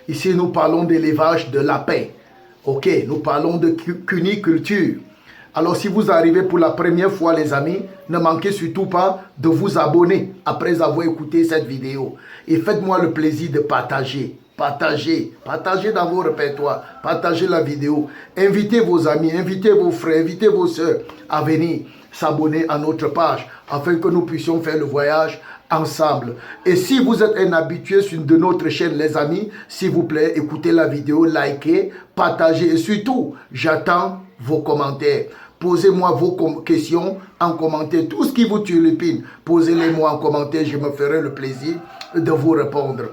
Ici, nous parlons d'élevage de lapins. Ok, nous parlons de cuniculture. Alors, si vous arrivez pour la première fois, les amis, ne manquez surtout pas de vous abonner après avoir écouté cette vidéo. Et faites-moi le plaisir de partager. Partagez dans vos répertoires, partagez la vidéo. Invitez vos amis, invitez vos frères, invitez vos soeurs à venir s'abonner à notre page afin que nous puissions faire le voyage ensemble. Et si vous êtes un habitué de notre chaîne, les amis, s'il vous plaît, écoutez la vidéo, likez, partagez et surtout, j'attends vos commentaires. Posez-moi vos questions en commentaire. Tout ce qui vous turlupine, posez-les-moi en commentaire. Je me ferai le plaisir de vous répondre.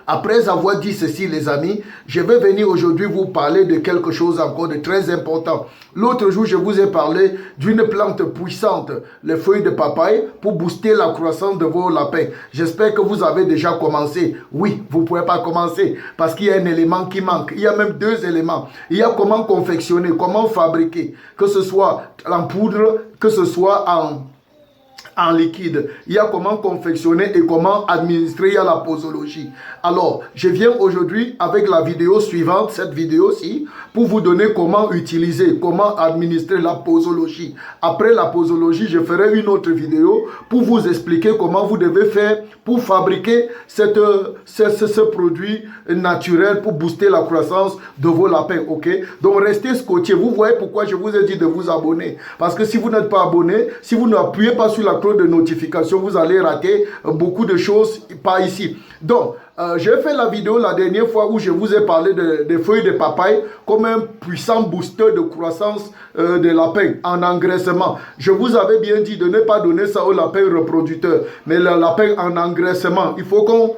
Après avoir dit ceci, les amis, je vais venir aujourd'hui vous parler de quelque chose encore de très important. L'autre jour, je vous ai parlé d'une plante puissante, les feuilles de papaye, pour booster la croissance de vos lapins. J'espère que vous avez déjà commencé. Oui, vous ne pouvez pas commencer parce qu'il y a un élément qui manque. Il y a même deux éléments. Il y a comment confectionner, comment fabriquer, que ce soit en poudre, que ce soit en liquide. Il y a comment confectionner et comment administrer. Il y a la posologie. Alors, je viens aujourd'hui avec la vidéo suivante, cette vidéo-ci, pour vous donner comment utiliser, comment administrer la posologie. Après la posologie, je ferai une autre vidéo pour vous expliquer comment vous devez faire pour fabriquer ce produit naturel pour booster la croissance de vos lapins. Ok? Donc, restez scotchés. Vous voyez pourquoi je vous ai dit de vous abonner. Parce que si vous n'êtes pas abonné, si vous n'appuyez pas sur la cloche de notification, vous allez rater beaucoup de choses par ici. Donc, j'ai fait la vidéo la dernière fois où je vous ai parlé des feuilles de papaye comme un puissant booster de croissance des lapins en engraissement. Je vous avais bien dit de ne pas donner ça aux lapins reproducteurs, mais le lapin en engraissement. Il faut qu'on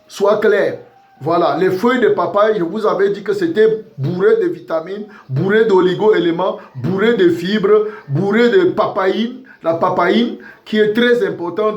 soit clair. Voilà, les feuilles de papaye, je vous avais dit que c'était bourré de vitamines, bourré d'oligo-éléments, bourré de fibres, bourré de papaïne, la papaïne qui est très important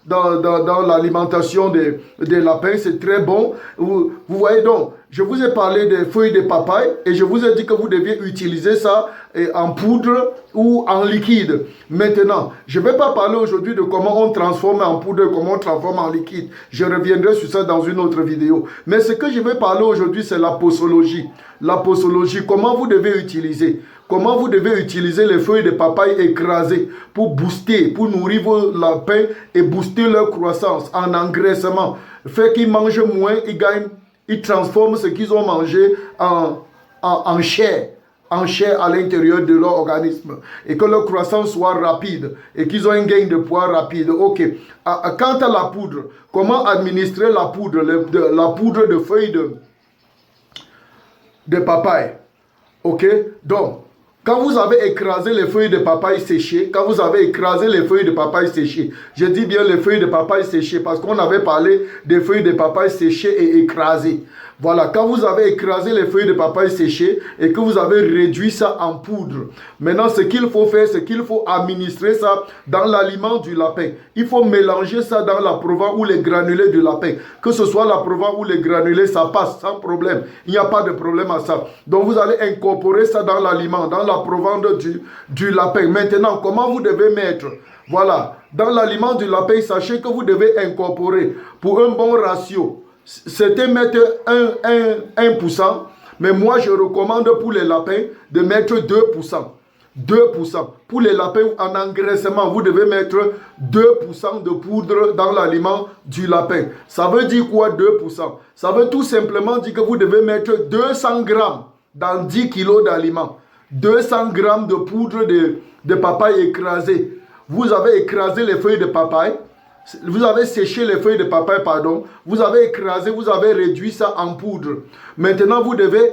dans l'alimentation des lapins, c'est très bon. Vous voyez donc, je vous ai parlé des feuilles de papaye et je vous ai dit que vous deviez utiliser ça en poudre ou en liquide. Maintenant, je ne vais pas parler aujourd'hui de comment on transforme en poudre, comment on transforme en liquide. Je reviendrai sur ça dans une autre vidéo. Mais ce que je vais parler aujourd'hui, c'est la posologie. La posologie, comment vous devez utiliser. Comment vous devez utiliser les feuilles de papaye écrasées pour booster, pour nourrir vos lapins et booster leur croissance en engraissement. Fait qu'ils mangent moins, ils gagnent, ils transforment ce qu'ils ont mangé en chair à l'intérieur de leur organisme et que leur croissance soit rapide et qu'ils ont un gain de poids rapide. Ok. Quant à la poudre, comment administrer la poudre, la poudre de feuilles de papaye. Ok. Donc, quand vous avez écrasé les feuilles de papaye séchées, je dis bien les feuilles de papaye séchées parce qu'on avait parlé des feuilles de papaye séchées et écrasées. Voilà, quand vous avez écrasé les feuilles de papaye séchées et que vous avez réduit ça en poudre, maintenant ce qu'il faut faire, c'est qu'il faut administrer ça dans l'aliment du lapin. Il faut mélanger ça dans la provence ou les granulés du lapin. Que ce soit la provence ou les granulés, ça passe sans problème. Il n'y a pas de problème à ça. Donc vous allez incorporer ça dans l'aliment, dans la provence du lapin. Maintenant, comment vous devez mettre? Voilà, dans l'aliment du lapin, sachez que vous devez incorporer pour un bon ratio. C'était mettre 1%, mais moi je recommande pour les lapins de mettre 2%. 2%. Pour les lapins en engraissement, vous devez mettre 2% de poudre dans l'aliment du lapin. Ça veut dire quoi 2%? Ça veut tout simplement dire que vous devez mettre 200 grammes dans 10 kg d'aliments. 200 grammes de poudre de papaye écrasée. Vous avez écrasé les feuilles de papaye. Vous avez séché les feuilles de papaye, pardon. Vous avez écrasé, vous avez réduit ça en poudre. Maintenant, vous devez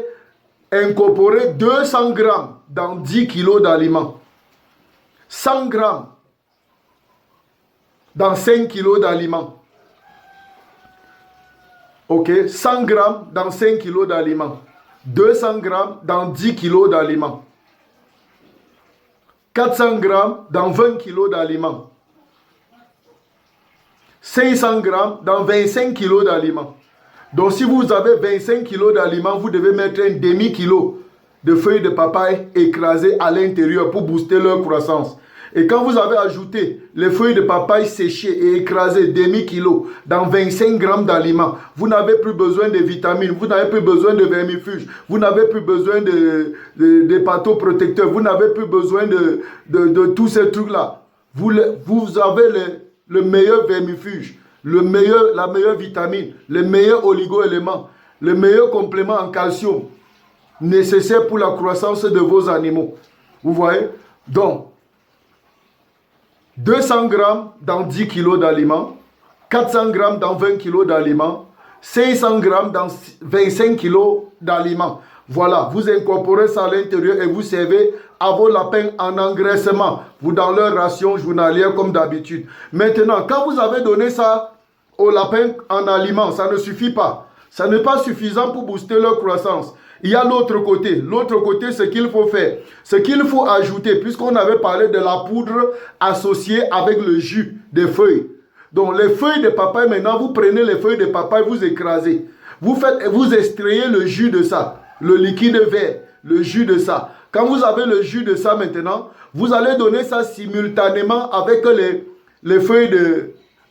incorporer 200 grammes dans 10 kg d'aliments. 100 grammes dans 5 kg d'aliments. Ok, 100 grammes dans 5 kg d'aliments. 200 grammes dans 10 kg d'aliments. 400 grammes dans 20 kg d'aliments. 500 grammes dans 25 kg d'aliments. Donc si vous avez 25 kg d'aliments, vous devez mettre un demi-kilo de feuilles de papaye écrasées à l'intérieur pour booster leur croissance. Et quand vous avez ajouté les feuilles de papaye séchées et écrasées, demi-kilo, dans 25 grammes d'aliments, vous n'avez plus besoin de vitamines, vous n'avez plus besoin de vermifuges, vous n'avez plus besoin de hépatoprotecteurs, vous n'avez plus besoin de tous ces trucs-là. Vous avez le meilleur vermifuge, la meilleure vitamine, le meilleur oligo-élément, le meilleur complément en calcium nécessaire pour la croissance de vos animaux. Vous voyez? Donc, 200 grammes dans 10 kilos d'aliments, 400 grammes dans 20 kilos d'aliments, 500 grammes dans 25 kilos d'aliments. Voilà, vous incorporez ça à l'intérieur et vous servez à vos lapins en engraissement. Vous dans leur ration journalière comme d'habitude. Maintenant, quand vous avez donné ça aux lapins en aliments, ça ne suffit pas. Ça n'est pas suffisant pour booster leur croissance. Il y a l'autre côté. L'autre côté, ce qu'il faut faire, ce qu'il faut ajouter, puisqu'on avait parlé de la poudre associée avec le jus des feuilles. Donc, les feuilles de papaye, maintenant, vous prenez les feuilles de papaye, vous écrasez. Vous extrayez le jus de ça, le liquide vert, le jus de ça. Quand vous avez le jus de ça maintenant, vous allez donner ça simultanément avec les feuilles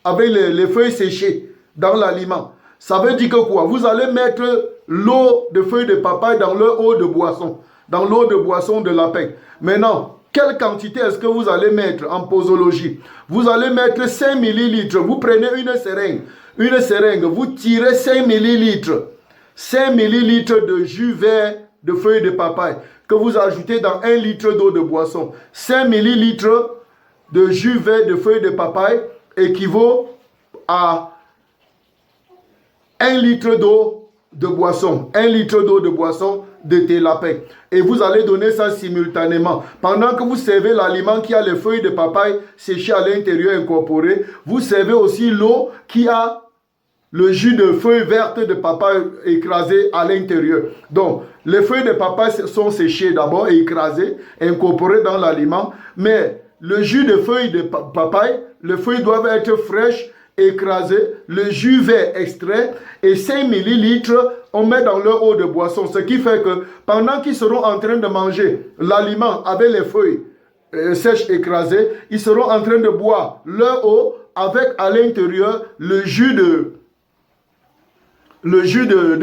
les feuilles séchées dans l'aliment. Ça veut dire que quoi? Vous allez mettre l'eau de feuilles de papaye dans l'eau de boisson, dans l'eau de boisson de lapin. Maintenant, quelle quantité est-ce que vous allez mettre en posologie? Vous allez mettre 5 ml. Vous prenez une seringue, vous tirez 5 ml. 5 ml de jus vert de feuilles de papaye que vous ajoutez dans 1 litre d'eau de boisson. 5 ml de jus vert de feuilles de papaye équivaut à 1 litre d'eau de boisson, 1 litre d'eau de boisson de thé lapin. Et vous allez donner ça simultanément. Pendant que vous servez l'aliment qui a les feuilles de papaye séchées à l'intérieur incorporées, vous servez aussi l'eau qui a le jus de feuilles vertes de papaye écrasées à l'intérieur. Donc, les feuilles de papaye sont séchées d'abord et écrasées, incorporées dans l'aliment. Mais le jus de feuilles de papaye, les feuilles doivent être fraîches, écrasé, le jus vert extrait et 5 ml, on met dans leur eau de boisson. Ce qui fait que pendant qu'ils seront en train de manger l'aliment avec les feuilles sèches écrasées, ils seront en train de boire leur eau avec à l'intérieur le jus de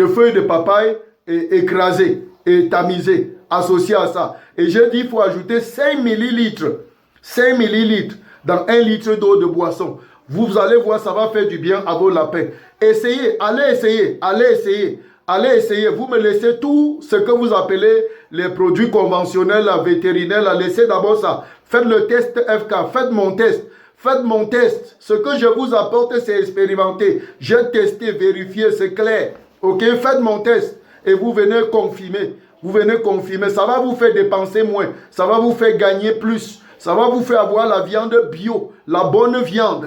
feuilles de papaye écrasé et tamisé, associé à ça. Et j'ai dit qu'il faut ajouter 5 ml dans 1 litre d'eau de boisson. Vous allez voir, ça va faire du bien à vos lapins. Essayez, allez essayer. Vous me laissez tout ce que vous appelez les produits conventionnels, vétérinaires. Laissez d'abord ça. Faites le test FK, faites mon test. Ce que je vous apporte, c'est expérimenté. J'ai testé, vérifié, c'est clair. Ok, faites mon test et vous venez confirmer. Ça va vous faire dépenser moins. Ça va vous faire gagner plus. Ça va vous faire avoir la viande bio, la bonne viande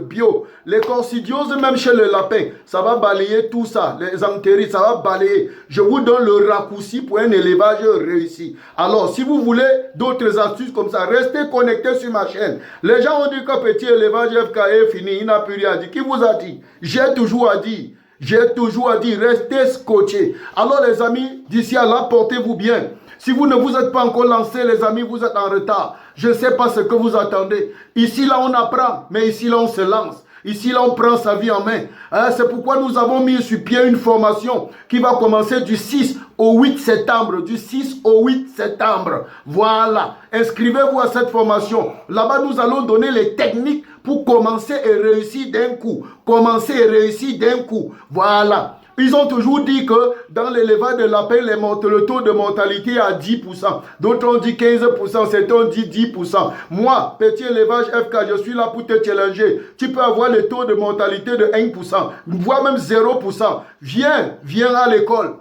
bio. Les coccidioses, même chez le lapin, ça va balayer tout ça. Les entéries, ça va balayer. Je vous donne le raccourci pour un élevage réussi. Alors, si vous voulez d'autres astuces comme ça, restez connectés sur ma chaîne. Les gens ont dit que petit élevage FK est fini, il n'a plus rien à dire. Qui vous a dit? J'ai toujours dit, restez scotchés. Alors les amis, d'ici à là, portez-vous bien. Si vous ne vous êtes pas encore lancé, les amis, vous êtes en retard. Je ne sais pas ce que vous attendez. Ici, là, on apprend, mais ici, là, on se lance. Ici, là, on prend sa vie en main. Hein, c'est pourquoi nous avons mis sur pied une formation qui va commencer du 6 au 8 septembre. Du 6 au 8 septembre. Voilà. Inscrivez-vous à cette formation. Là-bas, nous allons donner les techniques pour commencer et réussir d'un coup. Voilà. Ils ont toujours dit que dans l'élevage de lapin, le taux de mortalité est à 10%. D'autres ont dit 15%, certains ont dit 10%. Moi, petit élevage FK, je suis là pour te challenger. Tu peux avoir le taux de mortalité de 1%, voire même 0%. Viens à l'école.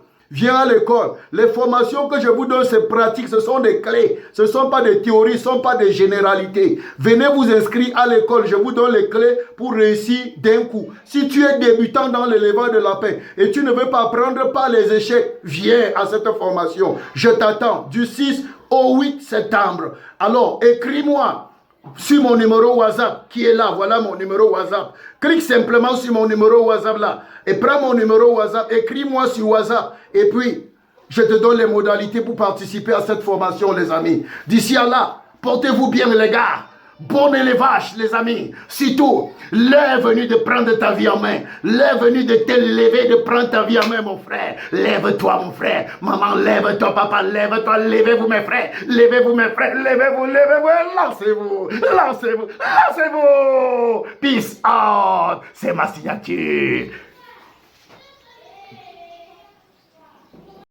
Les formations que je vous donne, c'est pratique, ce sont des clés. Ce ne sont pas des théories, ce ne sont pas des généralités. Venez vous inscrire à l'école, je vous donne les clés pour réussir d'un coup. Si tu es débutant dans l'élevage de lapin et tu ne veux pas apprendre par les échecs, viens à cette formation. Je t'attends du 6 au 8 septembre. Alors, écris-moi sur mon numéro WhatsApp qui est là. Voilà mon numéro WhatsApp. Clique simplement sur mon numéro WhatsApp là et prends mon numéro WhatsApp. Écris-moi sur WhatsApp et puis je te donne les modalités pour participer à cette formation, les amis. D'ici à là, Portez-vous bien les gars. Bon élevage les amis. Surtout, l'heure est venue de prendre ta vie en main. L'heure est venue de te lever, de prendre ta vie en main mon frère. Lève-toi mon frère. Maman, lève-toi papa, lève-toi. Levez-vous mes frères. Levez-vous mes frères. Levez-vous, levez-vous. Lancez-vous. Lancez-vous. Lancez-vous. Peace out. C'est ma signature.